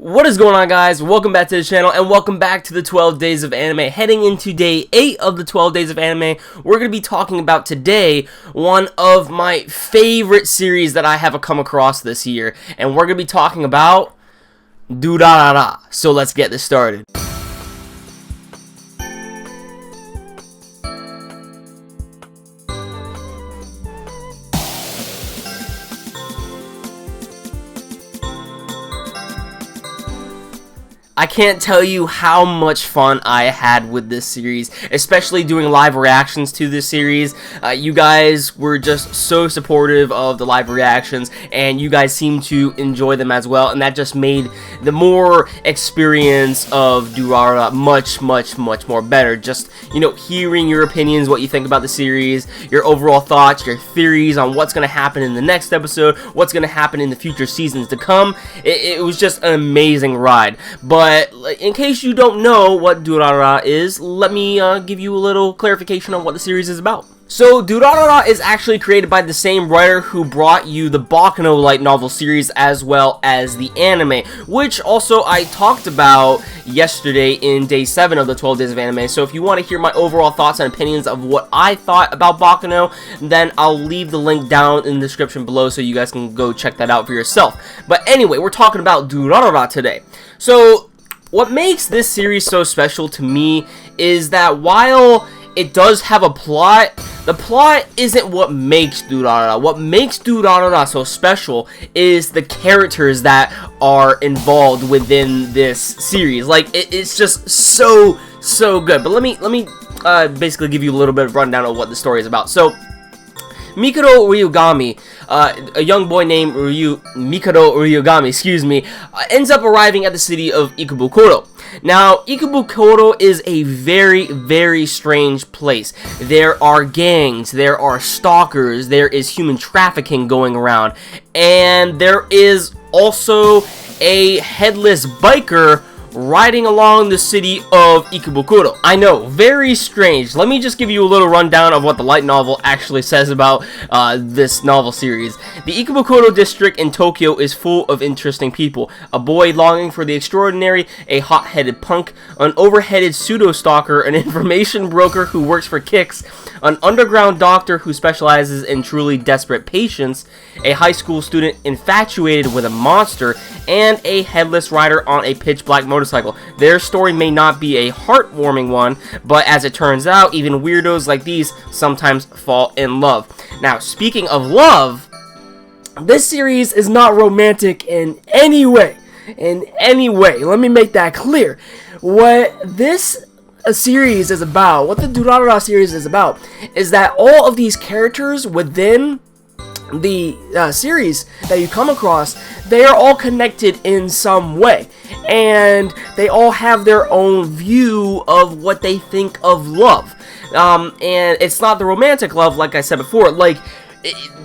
What is going on, guys? Welcome back to the channel and welcome back to the 12 days of anime. Heading into day 8 of the 12 days of anime, we're going to be talking about today one of my favorite series that I have come across this year, and we're going to be talking about Durarara. So let's get this started. I can't tell you how much fun I had with this series, especially doing live reactions to this series. You guys were just so supportive of the live reactions, and you guys seem to enjoy them as well, and that just made the more experience of Durarara much more better. Just, you know, hearing your opinions, what you think about the series, your overall thoughts, your theories on what's going to happen in the next episode, what's going to happen in the future seasons to come. It was just an amazing ride. But in case you don't know what Durarara is, let me give you a little clarification on what the series is about. So, Durarara is actually created by the same writer who brought you the Baccano light novel series as well as the anime, which also I talked about yesterday in day 7 of the 12 days of anime. So if you want to hear my overall thoughts and opinions of what I thought about Baccano, then I'll leave the link down in the description below so you guys can go check that out for yourself. But anyway, we're talking about Durarara today. So, what makes this series so special to me is that while it does have a plot, the plot isn't what makes Durarara. What makes Durarara so special is the characters that are involved within this series. Like, it's just so good. But let me basically give you a little bit of rundown of what the story is about. So, Mikado Ryugami, a young boy named Mikado Ryugami, ends up arriving at the city of Ikebukuro. Now, Ikebukuro is a very strange place. There are gangs, there are stalkers, there is human trafficking going around, and there is also a headless biker riding along the city of Ikebukuro. I know, very strange. Let me just give you a little rundown of what the light novel actually says about this novel series. The Ikebukuro district in Tokyo is full of interesting people. A boy longing for the extraordinary, a hot-headed punk, an overheaded pseudo-stalker, an information broker who works for kicks, an underground doctor who specializes in truly desperate patients, a high school student infatuated with a monster, and a headless rider on a pitch-black motorcycle. Their story may not be a heartwarming one, but as it turns out, even weirdos like these sometimes fall in love. Now, speaking of love, this series is not romantic in any way. Let me make that clear. What this series is about, what the Durarara series is about, is that all of these characters within the series that you come across, they are all connected in some way, and they all have their own view of what they think of love, and it's not the romantic love like I said before. Like,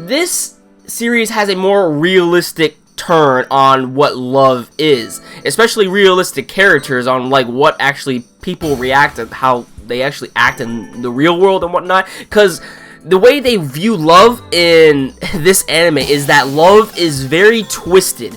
this series has a more realistic turn on what love is, especially realistic characters on like what actually people react and how they actually act in the real world and whatnot, because the way they view love in this anime is that love is very twisted,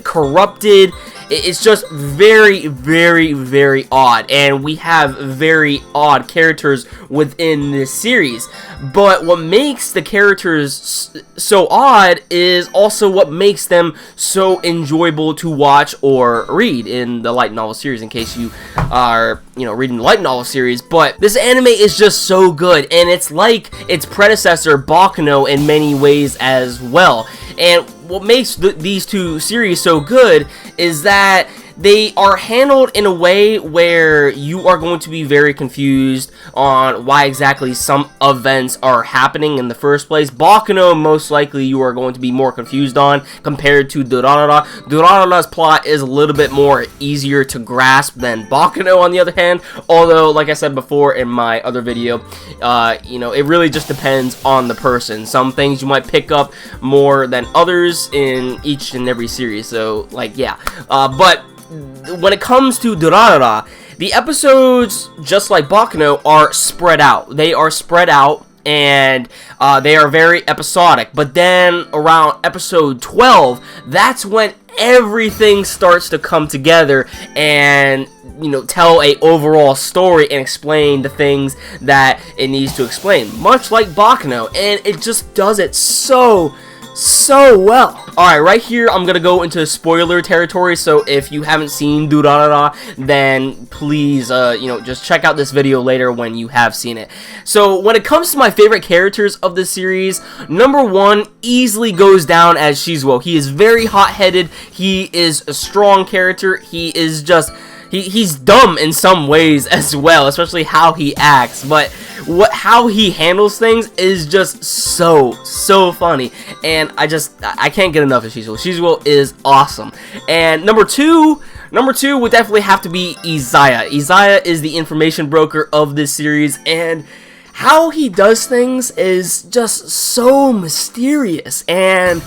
corrupted. It's just very odd, and we have very odd characters within this series. But what makes the characters so odd is also what makes them so enjoyable to watch or read in the light novel series, in case you are, you know, reading the light novel series. But this anime is just so good, and it's like its predecessor Baccano in many ways as well. And what makes these two series so good is that they are handled in a way where you are going to be very confused on why exactly some events are happening in the first place. Baccano, most likely you are going to be more confused on compared to Durarara. Durarara's plot is a little bit more easier to grasp than Baccano, on the other hand, although, like I said before in my other video, you know, it really just depends on the person. Some things you might pick up more than others in each and every series, so, like, yeah. But when it comes to Durarara, the episodes, just like Baccano, are spread out. They are spread out, and they are very episodic. But then around episode 12, that's when everything starts to come together and, you know, tell a overall story and explain the things that it needs to explain, much like Baccano, and it just does it so well. Alright, right here I'm gonna go into spoiler territory, so if you haven't seen Durarara, then please, you know, just check out this video later when you have seen it. So when it comes to my favorite characters of this series, number one easily goes down as Shizuo. He is very hot-headed, he is a strong character, he is just... He's dumb in some ways as well, especially how he acts, but how he handles things is just so funny, and I can't get enough of Shizuo. Shizuo is awesome. And number two would definitely have to be Izaya. Izaya is the information broker of this series, and how he does things is just so mysterious, and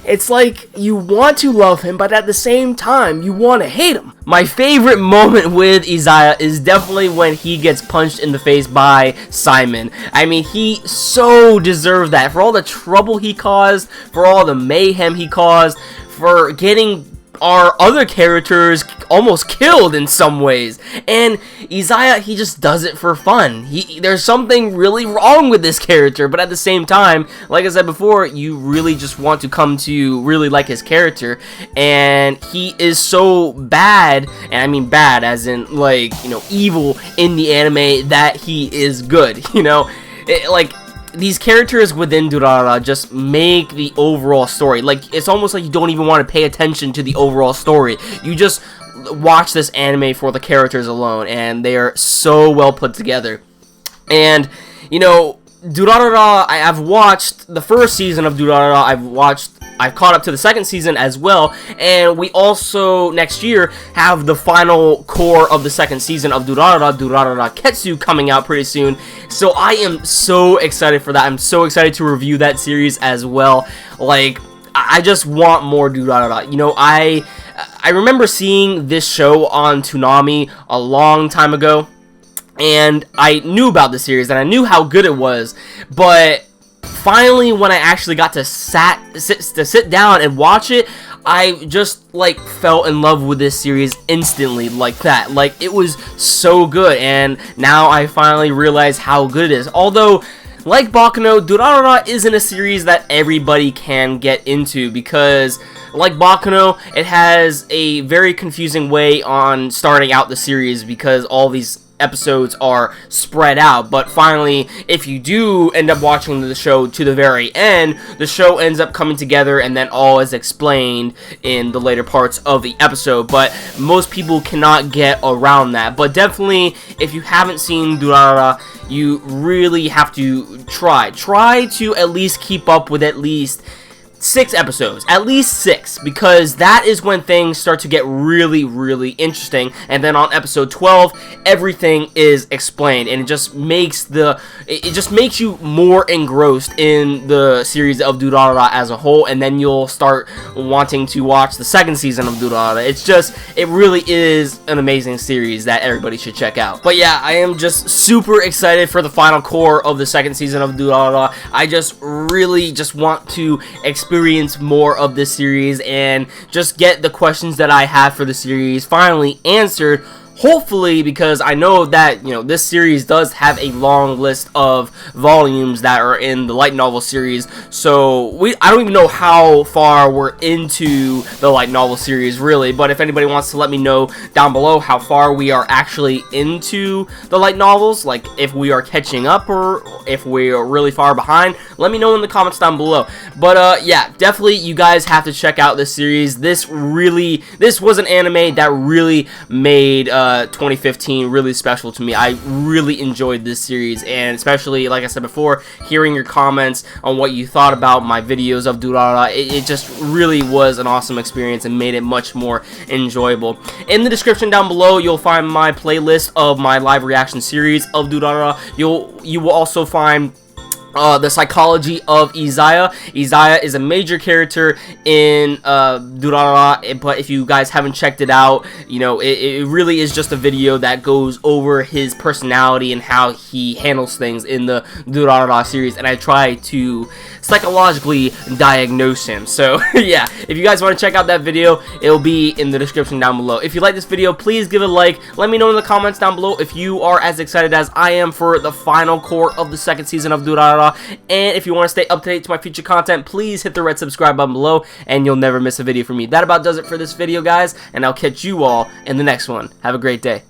it's like you want to love him, but at the same time, you want to hate him. My favorite moment with Izaya is definitely when he gets punched in the face by Simon. I mean, he so deserved that. For all the trouble he caused, for all the mayhem he caused, for getting our other characters almost killed in some ways. And Izaya, he just does it for fun. There's something really wrong with this character, but at the same time, like I said before, you really just want to come to really like his character. And he is so bad, and I mean bad as in, like, you know, evil in the anime, that he is good, you know? These characters within Durarara just make the overall story. Like, it's almost like you don't even want to pay attention to the overall story. You just watch this anime for the characters alone, and they are so well put together. And, you know, Durarara, I've watched the first season of Durarara, I've caught up to the second season as well, and we also, next year, have the final core of the second season of Durarara Ketsu, coming out pretty soon, so I am so excited for that. I'm so excited to review that series as well. Like, I just want more Durarara. You know, I remember seeing this show on Toonami a long time ago, and I knew about the series, and I knew how good it was, but finally, when I actually got to sit down and watch it, I just, like, fell in love with this series instantly, like that. Like, it was so good, and now I finally realize how good it is. Although, like Baccano, Durarara isn't a series that everybody can get into, because, like Baccano, it has a very confusing way on starting out the series, because all these episodes are spread out. But finally, if you do end up watching the show to the very end, the show ends up coming together, and then all is explained in the later parts of the episode. But most people cannot get around that. But definitely, if you haven't seen Durarara, you really have to try to at least keep up with at least 6 episodes, at least 6, because that is when things start to get really interesting. And then on episode 12, everything is explained, and it just makes you more engrossed in the series of Durarara as a whole, and then you'll start wanting to watch the second season of Durarara. It really is an amazing series that everybody should check out. But yeah, I am just super excited for the final core of the second season of Durarara. I just really want to experience more of this series and just get the questions that I have for the series finally answered, hopefully, because I know that, you know, this series does have a long list of volumes that are in the light novel series, so I don't even know how far we're into the light novel series, really. But if anybody wants to let me know down below how far we are actually into the light novels, like if we are catching up or if we are really far behind, let me know in the comments down below. But yeah, definitely you guys have to check out this series. This was an anime that really made 2015 really special to me. I really enjoyed this series, and especially, like I said before, hearing your comments on what you thought about my videos of Durarara, it just really was an awesome experience and made it much more enjoyable. In the description down below, you'll find my playlist of my live reaction series of Durarara. You will also find the psychology of Izaya. Izaya is a major character in Durarara, but if you guys haven't checked it out, you know, it really is just a video that goes over his personality and how he handles things in the Durarara series, and I try to psychologically diagnose him. So yeah, if you guys want to check out that video, it'll be in the description down below. If you like this video, please give it a like. Let me know in the comments down below if you are as excited as I am for the final court of the second season of Durarara. And if you want to stay up to date to my future content, please hit the red subscribe button below, and you'll never miss a video from me. That about does it for this video, guys, and I'll catch you all in the next one. Have a great day.